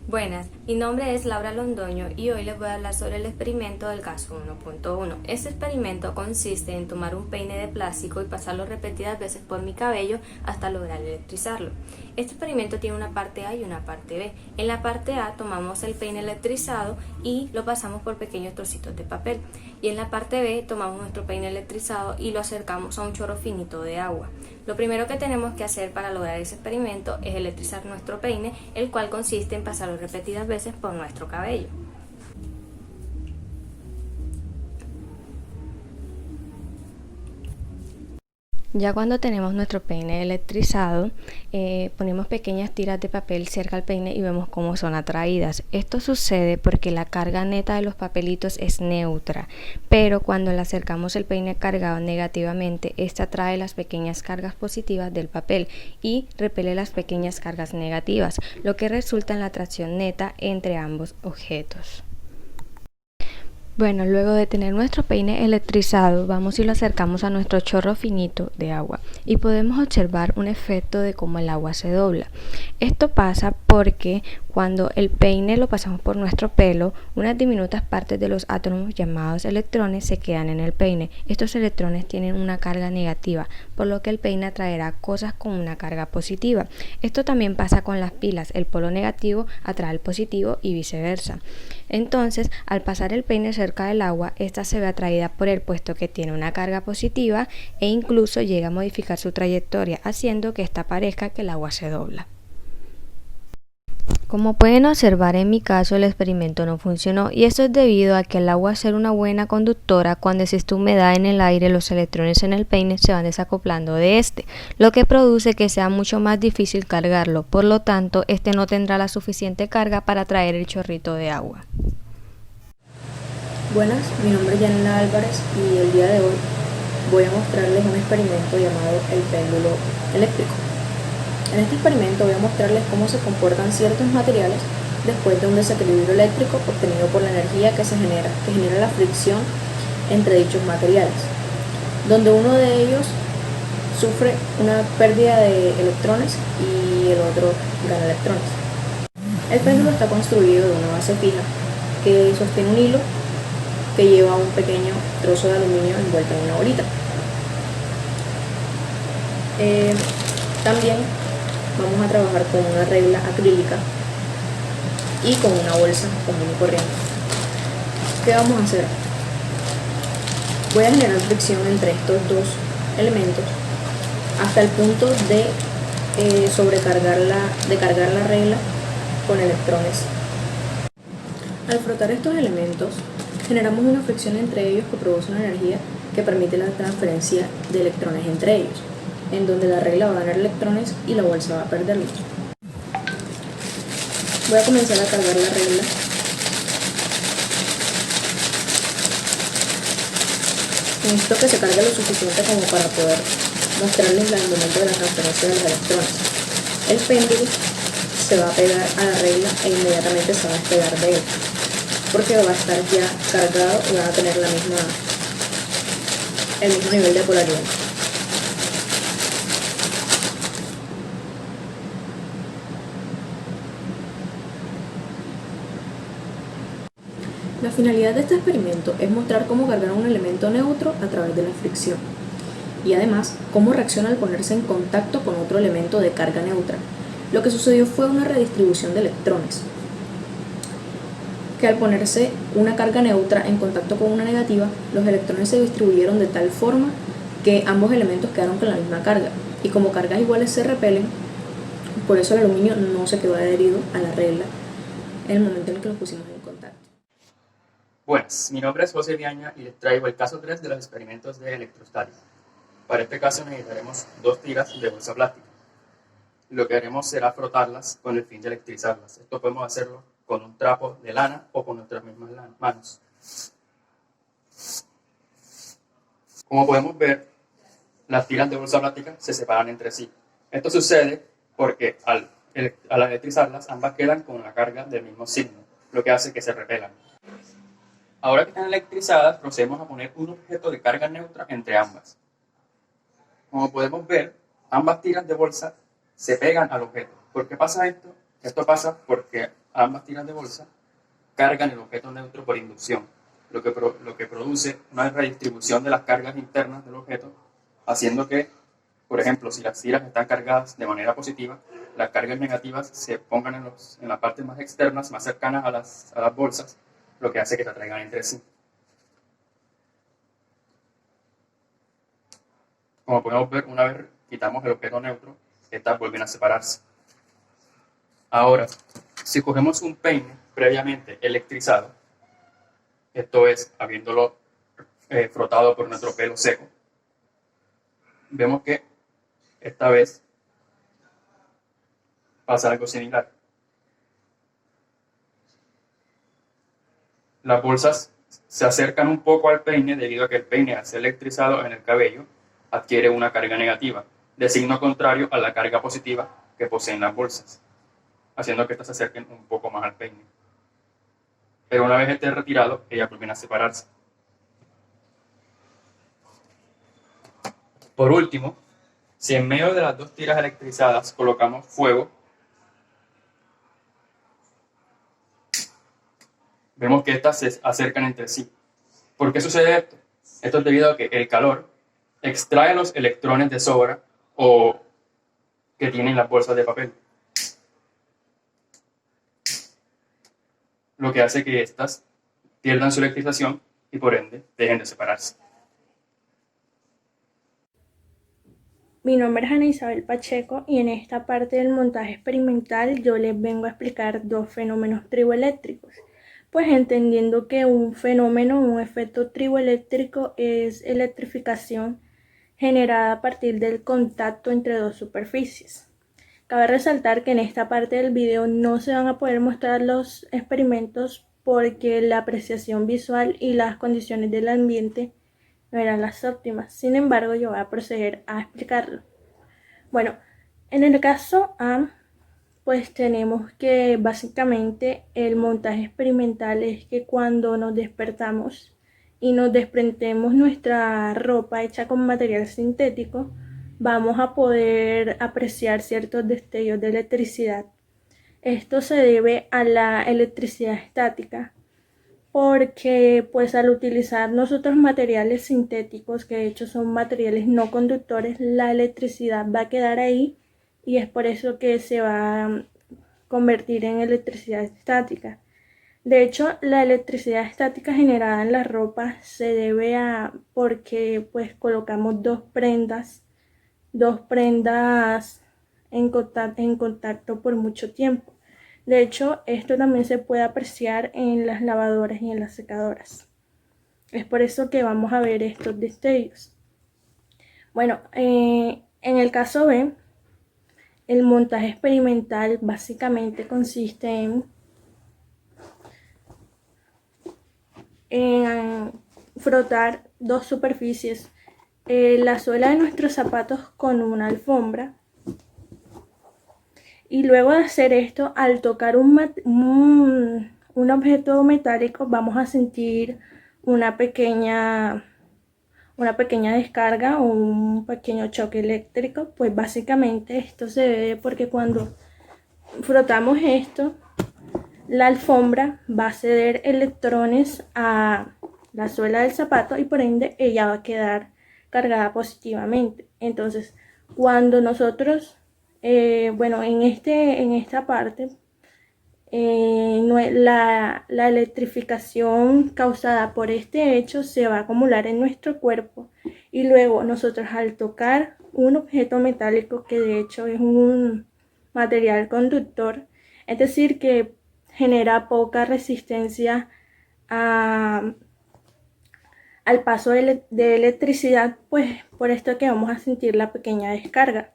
Buenas, mi nombre es Laura Londoño y hoy les voy a hablar sobre el experimento del caso 1.1. Este experimento consiste en tomar un peine de plástico y pasarlo repetidas veces por mi cabello hasta lograr electrizarlo. Este experimento tiene una parte A y una parte B. En la parte A tomamos el peine electrizado y lo pasamos por pequeños trocitos de papel. Y en la parte B tomamos nuestro peine electrizado y lo acercamos a un chorro finito de agua. Lo primero que tenemos que hacer para lograr ese experimento es electrizar nuestro peine, el cual consiste en pasarlo repetidas veces por nuestro cabello. Ya cuando tenemos nuestro peine electrizado, ponemos pequeñas tiras de papel cerca al peine y vemos cómo son atraídas. Esto sucede porque la carga neta de los papelitos es neutra, pero cuando le acercamos el peine cargado negativamente, esta atrae las pequeñas cargas positivas del papel y repele las pequeñas cargas negativas, lo que resulta en la atracción neta entre ambos objetos. Bueno, luego de tener nuestro peine electrizado, vamos y lo acercamos a nuestro chorro finito de agua y podemos observar un efecto de cómo el agua se dobla. Esto pasa porque cuando el peine lo pasamos por nuestro pelo, unas diminutas partes de los átomos llamados electrones se quedan en el peine. Estos electrones tienen una carga negativa, por lo que el peine atraerá cosas con una carga positiva. Esto también pasa con las pilas, el polo negativo atrae el positivo y viceversa. Entonces, al pasar el peine cerca del agua, esta se ve atraída por él puesto que tiene una carga positiva e incluso llega a modificar su trayectoria, haciendo que esta parezca que el agua se dobla. Como pueden observar, en mi caso el experimento no funcionó y esto es debido a que al agua ser una buena conductora, cuando existe humedad en el aire, los electrones en el peine se van desacoplando de este, lo que produce que sea mucho más difícil cargarlo, por lo tanto este no tendrá la suficiente carga para traer el chorrito de agua. Buenas, mi nombre es Yanela Álvarez y el día de hoy voy a mostrarles un experimento llamado el péndulo eléctrico. En este experimento voy a mostrarles cómo se comportan ciertos materiales después de un desequilibrio eléctrico obtenido por la energía que genera la fricción entre dichos materiales, donde uno de ellos sufre una pérdida de electrones y el otro gana electrones. El péndulo está construido de una base fija que sostiene un hilo que lleva un pequeño trozo de aluminio envuelto en una bolita. También vamos a trabajar con una regla acrílica y con una bolsa común y corriente. ¿Qué vamos a hacer? Voy a generar fricción entre estos dos elementos hasta el punto de cargar la regla con electrones. Al frotar estos elementos, generamos una fricción entre ellos que produce una energía que permite la transferencia de electrones entre ellos, en donde la regla va a ganar electrones y la bolsa va a perderlos. Voy a comenzar a cargar la regla. Necesito que se cargue lo suficiente como para poder mostrarles el momento de la transferencia de los electrones. El péndulo se va a pegar a la regla e inmediatamente se va a despegar de él, porque va a estar ya cargado y va a tener el mismo nivel de polaridad. La finalidad de este experimento es mostrar cómo cargar un elemento neutro a través de la fricción y además cómo reacciona al ponerse en contacto con otro elemento de carga neutra. Lo que sucedió fue una redistribución de electrones, que al ponerse una carga neutra en contacto con una negativa, los electrones se distribuyeron de tal forma que ambos elementos quedaron con la misma carga, y como cargas iguales se repelen, por eso el aluminio no se quedó adherido a la regla en el momento en el que los pusimos en contacto. Buenas, mi nombre es José Viaña y les traigo el caso 3 de los experimentos de electrostática. Para este caso necesitaremos 2 tiras de bolsa plástica. Lo que haremos será frotarlas con el fin de electrizarlas. Esto podemos hacerlo con un trapo de lana o con nuestras mismas manos. Como podemos ver, las tiras de bolsa plástica se separan entre sí. Esto sucede porque al electrizarlas, ambas quedan con una carga del mismo signo, lo que hace que se repelan. Ahora que están electrizadas, procedemos a poner un objeto de carga neutra entre ambas. Como podemos ver, ambas tiras de bolsa se pegan al objeto. ¿Por qué pasa esto? Esto pasa porque ambas tiras de bolsa cargan el objeto neutro por inducción, lo que produce una redistribución de las cargas internas del objeto, haciendo que, por ejemplo, si las tiras están cargadas de manera positiva, las cargas negativas se pongan en las partes más externas, más cercanas a las bolsas, lo que hace que se atraigan entre sí. Como podemos ver, una vez quitamos el objeto neutro, estas vuelven a separarse. Ahora, si cogemos un peine previamente electrizado, esto es, habiéndolo frotado por nuestro pelo seco, vemos que esta vez pasa algo similar. Las bolsas se acercan un poco al peine debido a que el peine, al ser electrizado en el cabello, adquiere una carga negativa, de signo contrario a la carga positiva que poseen las bolsas, haciendo que estas se acerquen un poco más al peine. Pero una vez esté retirado, ellas vuelven a separarse. Por último, si en medio de las dos tiras electrizadas colocamos fuego, vemos que estas se acercan entre sí. ¿Por qué sucede esto? Esto es debido a que el calor extrae los electrones de sobra o que tienen las bolsas de papel, lo que hace que éstas pierdan su electrización y por ende dejen de separarse. Mi nombre es Ana Isabel Pacheco y en esta parte del montaje experimental yo les vengo a explicar dos fenómenos triboeléctricos. Pues entendiendo que un fenómeno, un efecto triboeléctrico es electrificación generada a partir del contacto entre dos superficies. Cabe resaltar que en esta parte del video no se van a poder mostrar los experimentos porque la apreciación visual y las condiciones del ambiente no eran las óptimas. Sin embargo, yo voy a proceder a explicarlo. Bueno, en el caso A, pues tenemos que básicamente el montaje experimental es que cuando nos despertamos y nos desprendemos nuestra ropa hecha con material sintético, vamos a poder apreciar ciertos destellos de electricidad. Esto se debe a la electricidad estática, porque pues al utilizar nosotros materiales sintéticos, que de hecho son materiales no conductores, la electricidad va a quedar ahí y es por eso que se va a convertir en electricidad estática. De hecho, la electricidad estática generada en la ropa se debe a porque pues colocamos dos prendas en contacto por mucho tiempo. De hecho, esto también se puede apreciar en las lavadoras y en las secadoras. Es por eso que vamos a ver estos destellos. Bueno, en el caso B, el montaje experimental básicamente consiste en frotar dos superficies, la suela de nuestros zapatos con una alfombra, y luego de hacer esto, al tocar un objeto metálico vamos a sentir una pequeña descarga o un pequeño choque eléctrico. Pues básicamente esto se debe porque cuando frotamos esto, la alfombra va a ceder electrones a la suela del zapato y por ende ella va a quedar cargada positivamente. Entonces, cuando nosotros, en esta parte, la electrificación causada por este hecho se va a acumular en nuestro cuerpo y luego nosotros al tocar un objeto metálico, que de hecho es un material conductor, es decir, que genera poca resistencia al paso de electricidad, pues por esto que vamos a sentir la pequeña descarga.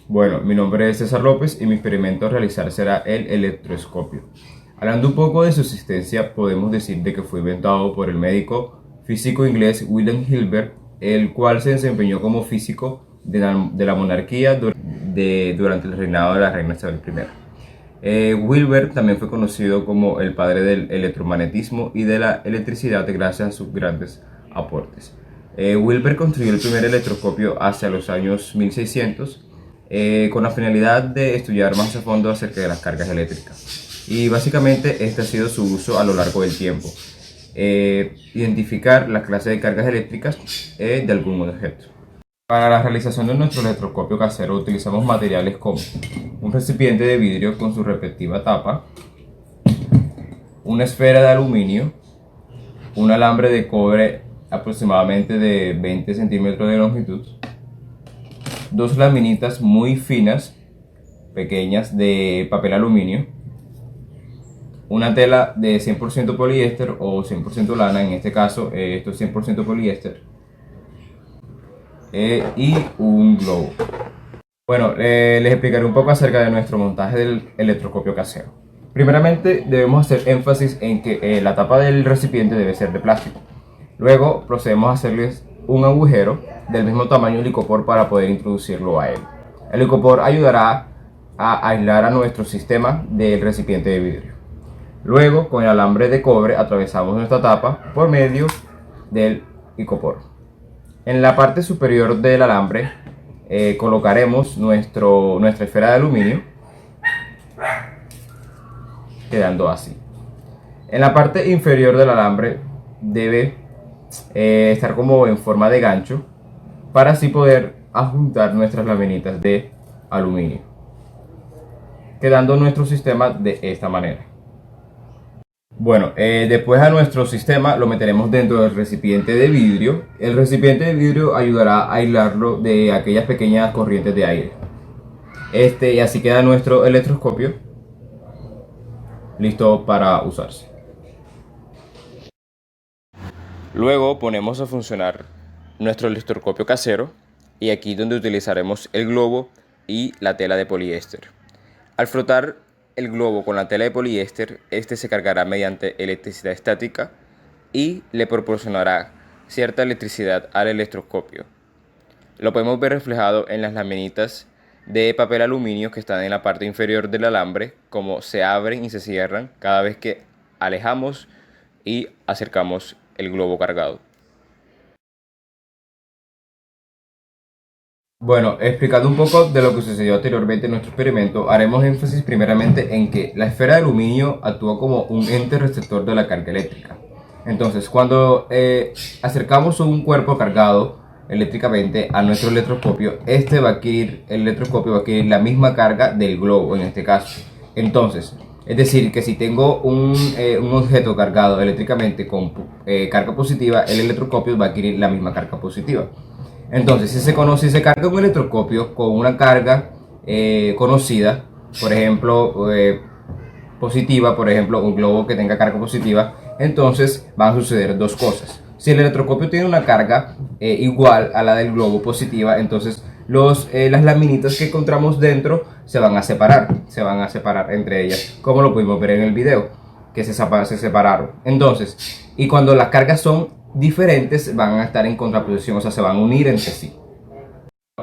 Bueno, mi nombre es César López y mi experimento a realizar será el electroscopio. Hablando un poco de su existencia, podemos decir de que fue inventado por el médico físico inglés William Hilbert, el cual se desempeñó como físico de la monarquía durante el reinado de la reina Isabel I. Wilbert también fue conocido como el padre del electromagnetismo y de la electricidad gracias a sus grandes aportes. Wilbert construyó el primer electroscopio hacia los años 1600 con la finalidad de estudiar más a fondo acerca de las cargas eléctricas. y básicamente este ha sido su uso a lo largo del tiempo. Identificar las clases de cargas eléctricas de algún objeto. Para la realización de nuestro electroscopio casero utilizamos materiales como un recipiente de vidrio con su respectiva tapa, una esfera de aluminio, un alambre de cobre aproximadamente de 20 centímetros de longitud, dos laminitas muy finas, pequeñas, de papel aluminio, una tela de 100% poliéster o 100% lana, en este caso esto es 100% poliéster, y un globo. Bueno, les explicaré un poco acerca de nuestro montaje del electroscopio casero. Primeramente debemos hacer énfasis en que la tapa del recipiente debe ser de plástico. Luego procedemos a hacerles un agujero del mismo tamaño del licopor para poder introducirlo a él. El licopor ayudará a aislar a nuestro sistema del recipiente de vidrio. Luego, con el alambre de cobre atravesamos nuestra tapa por medio del licopor. En la parte superior del alambre colocaremos nuestra esfera de aluminio, quedando así. En la parte inferior del alambre debe estar como en forma de gancho para así poder adjuntar nuestras laminitas de aluminio, quedando nuestro sistema de esta manera. Bueno, después a nuestro sistema lo meteremos dentro del recipiente de vidrio. El recipiente de vidrio ayudará a aislarlo de aquellas pequeñas corrientes de aire. Y así queda nuestro electroscopio listo para usarse. Luego ponemos a funcionar nuestro electroscopio casero, y aquí donde utilizaremos el globo y la tela de poliéster. Al frotar el globo con la tela de poliéster, este se cargará mediante electricidad estática y le proporcionará cierta electricidad al electroscopio. Lo podemos ver reflejado en las laminitas de papel aluminio que están en la parte inferior del alambre, como se abren y se cierran cada vez que alejamos y acercamos el globo cargado. Bueno, explicando un poco de lo que sucedió anteriormente en nuestro experimento, haremos énfasis primeramente en que la esfera de aluminio actúa como un ente receptor de la carga eléctrica. Entonces, cuando acercamos un cuerpo cargado eléctricamente a nuestro electroscopio, el electroscopio va a adquirir la misma carga del globo en este caso. Entonces, es decir, que si tengo un objeto cargado eléctricamente con carga positiva, el electroscopio va a adquirir la misma carga positiva. Entonces, si se carga un electroscopio con una carga conocida, por ejemplo, positiva, por ejemplo, un globo que tenga carga positiva, entonces van a suceder dos cosas. Si el electroscopio tiene una carga igual a la del globo positiva, entonces las laminitas que encontramos dentro se van a separar entre ellas, como lo pudimos ver en el video, que se separaron. Entonces, y cuando las cargas son diferentes, van a estar en contraposición, o sea, se van a unir entre sí.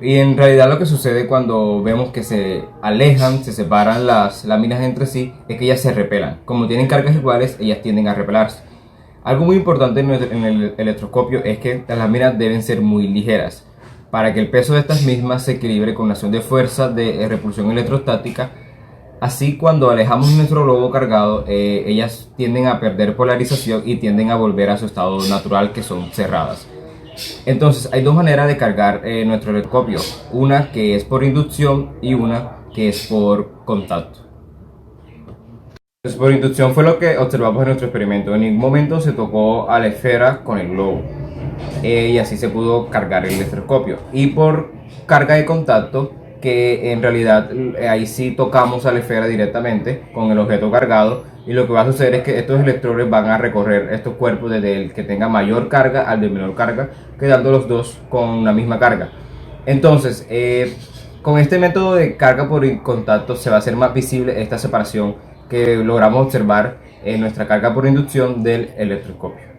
Y en realidad lo que sucede cuando vemos que se alejan, se separan las láminas entre sí, es que ellas se repelan. Como tienen cargas iguales, ellas tienden a repelarse. Algo muy importante en el electroscopio es que las láminas deben ser muy ligeras, para que el peso de estas mismas se equilibre con la acción de fuerza de repulsión electrostática. Así, cuando alejamos nuestro globo cargado, ellas tienden a perder polarización y tienden a volver a su estado natural, que son cerradas. Entonces, hay dos maneras de cargar nuestro electroscopio, una que es por inducción y una que es por contacto. Entonces, por inducción fue lo que observamos en nuestro experimento. En ningún momento se tocó a la esfera con el globo, y así se pudo cargar el electroscopio. Y por carga de contacto, que en realidad ahí sí tocamos a la esfera directamente con el objeto cargado, y lo que va a suceder es que estos electrones van a recorrer estos cuerpos desde el que tenga mayor carga al de menor carga, quedando los dos con la misma carga. Entonces, con este método de carga por contacto se va a hacer más visible esta separación que logramos observar en nuestra carga por inducción del electroscopio.